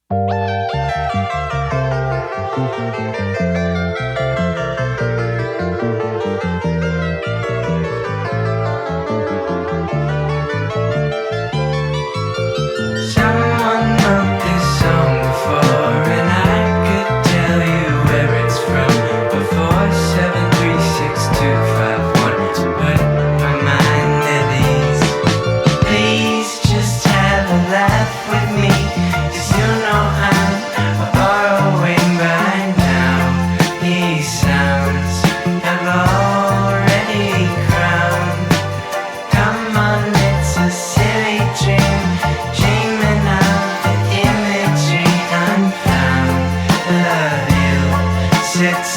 Someone wrote this song before, and I could tell you where it's from. Before 736-251, to put my mind at ease. Please just have a laugh with me, 'cause you know I'm borrowing by now. These sounds have already crowned. Come on, it's a silly dream, dreaming of the imagery unfound. The hill sits